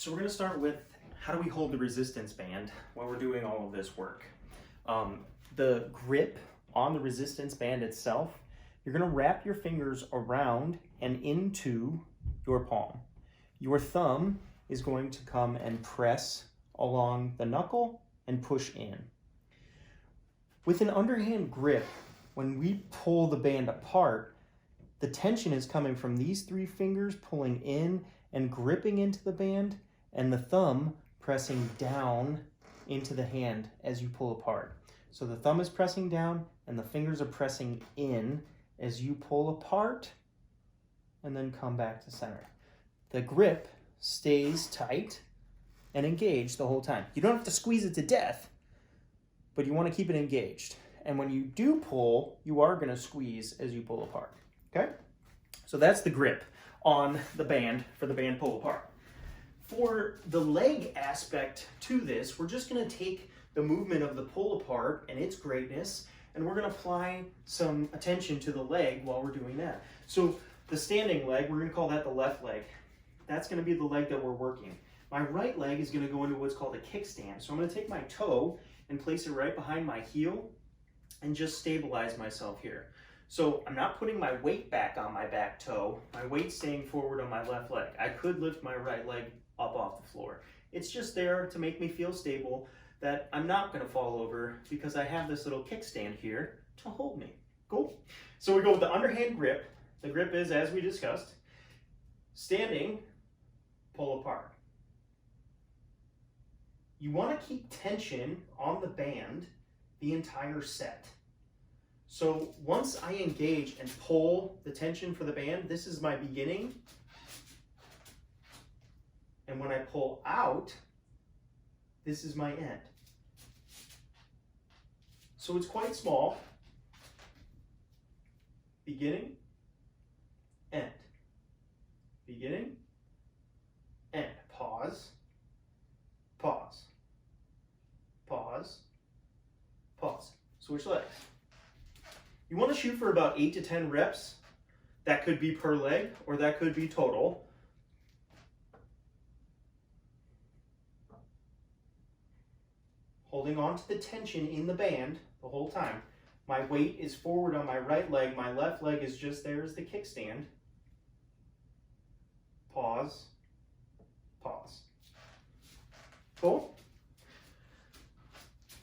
So we're going to start with how do we hold the resistance band while we're doing all of this work. The grip on the resistance band itself, you're going to wrap your fingers around and into your palm. Your thumb is going to come and press along the knuckle and push in. With an underhand grip, when we pull the band apart, the tension is coming from these three fingers pulling in and gripping into the band, and the thumb pressing down into the hand as you pull apart. So the thumb is pressing down and the fingers are pressing in as you pull apart and then come back to center. The grip stays tight and engaged the whole time. You don't have to squeeze it to death, but you want to keep it engaged. And when you do pull, you are going to squeeze as you pull apart. Okay? So that's the grip on the band for the band pull apart. For the leg aspect to this, we're just going to take the movement of the pull apart and its greatness, and we're going to apply some attention to the leg while we're doing that. So the standing leg, we're going to call that the left leg. That's going to be the leg that we're working. My right leg is going to go into what's called a kickstand. So I'm going to take my toe and place it right behind my heel and just stabilize myself here. So I'm not putting my weight back on my back toe. My weight's staying forward on my left leg. I could lift my right leg up off the floor. It's just there to make me feel stable, that I'm not going to fall over because I have this little kickstand here to hold me. Cool? So we go with the underhand grip. The grip is, as we discussed, standing, pull apart. You want to keep tension on the band the entire set. So once I engage and pull the tension for the band, this is my beginning. And when I pull out, this is my end. So it's quite small. Beginning, end. Beginning, end. Pause, pause, pause, pause. Switch legs. You want to shoot for about 8 to 10 reps. That could be per leg, or that could be total. Holding on to the tension in the band the whole time. My weight is forward on my right leg. My left leg is just there as the kickstand. Pause, pause. Cool?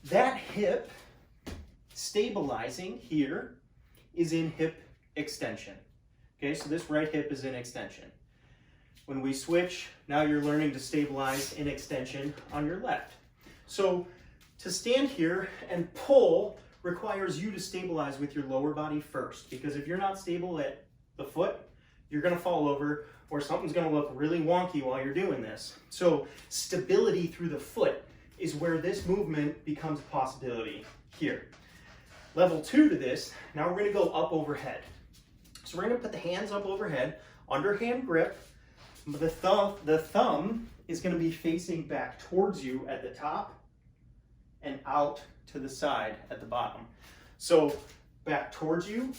That hip stabilizing here is in hip extension. Okay, so this right hip is in extension. When we switch, now you're learning to stabilize in extension on your left. So to stand here and pull requires you to stabilize with your lower body first, because if you're not stable at the foot, you're going to fall over or something's going to look really wonky while you're doing this. So stability through the foot is where this movement becomes a possibility here. Level 2 to this, now we're going to go up overhead. So we're going to put the hands up overhead, underhand grip. The thumb is going to be facing back towards you at the top and out to the side at the bottom. So back towards you,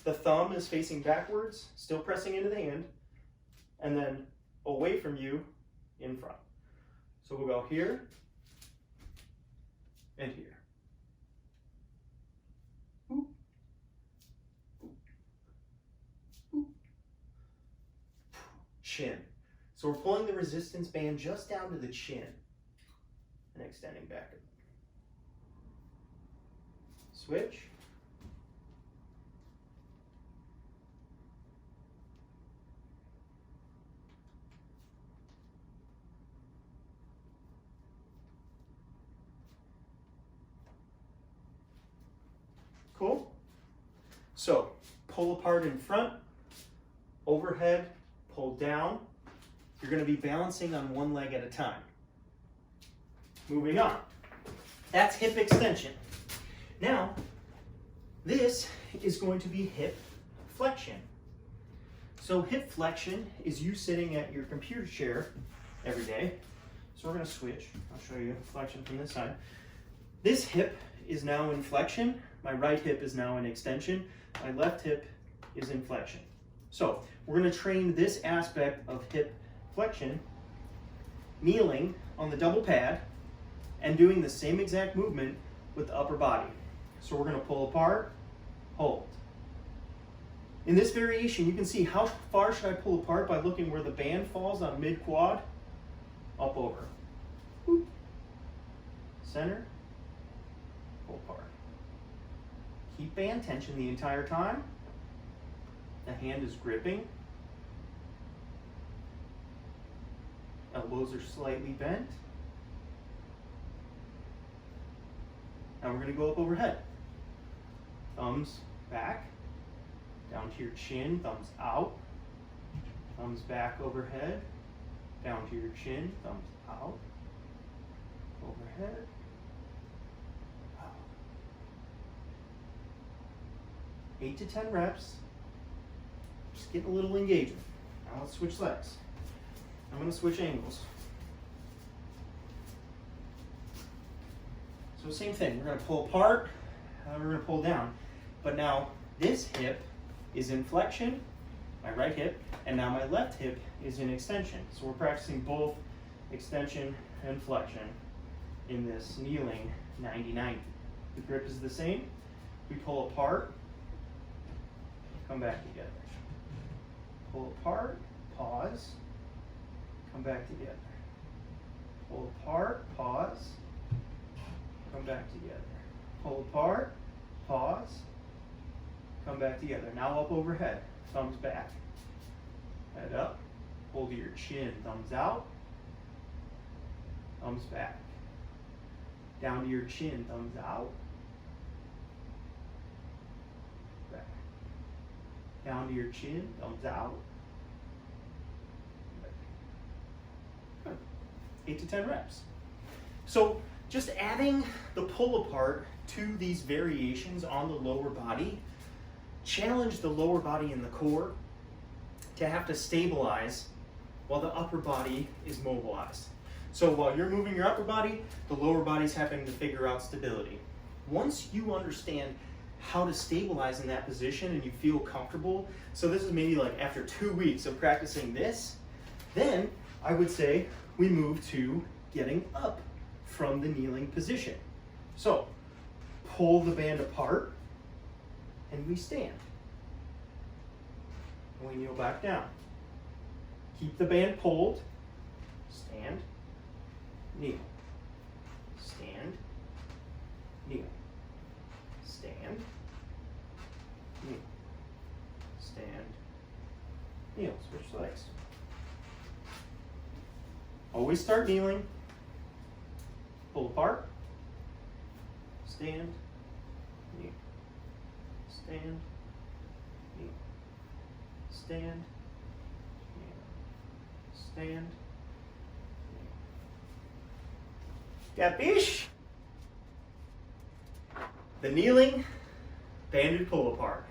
the thumb is facing backwards, still pressing into the hand, and then away from you, in front. So we'll go here and here. Boop. Boop. Boop. Chin. So we're pulling the resistance band just down to the chin and extending back. Switch. Cool? So, pull apart in front, overhead, pull down. You're going to be balancing on one leg at a time. Moving on. That's hip extension. Now, this is going to be hip flexion. So hip flexion is you sitting at your computer chair every day. So we're going to switch. I'll show you flexion from this side. This hip is now in flexion. My right hip is now in extension. My left hip is in flexion. So we're going to train this aspect of hip flexion kneeling on the double pad and doing the same exact movement with the upper body. So we're going to pull apart, hold. In this variation, you can see how far should I pull apart by looking where the band falls on mid-quad, up over. Whoop. Center, pull apart. Keep band tension the entire time. The hand is gripping. Elbows are slightly bent. Now we're going to go up overhead. Thumbs back, down to your chin, thumbs out. Thumbs back overhead, down to your chin, thumbs out. Overhead, out. 8 to 10 reps. Just getting a little engagement. Now let's switch legs. I'm going to switch angles. So same thing, we're going to pull apart, we're going to pull down. But now this hip is in flexion, my right hip, and now my left hip is in extension. So we're practicing both extension and flexion in this kneeling 90-90. The grip is the same. We pull apart, come back together. Pull apart, pause, come back together. Pull apart, pause, come back together. Pull apart, pause, come back together. Now up overhead, thumbs back. Head up, hold your chin, thumbs out, thumbs back. Down to your chin, thumbs out, back. Down to your chin, thumbs out, back. Good. 8 to 10 reps. So just adding the pull apart to these variations on the lower body, challenge the lower body and the core to have to stabilize while the upper body is mobilized. So while you're moving your upper body, the lower body's having to figure out stability. Once you understand how to stabilize in that position and you feel comfortable, so this is maybe like after 2 weeks of practicing this, then I would say we move to getting up from the kneeling position. So pull the band apart and we stand. And we kneel back down. Keep the band pulled, stand, kneel, stand, kneel, stand, kneel, stand, kneel. Switch legs. Always start kneeling, pull apart, stand, kneel, stand, kneel, stand, kneel, stand, kneel. Capiche? The kneeling banded pull apart.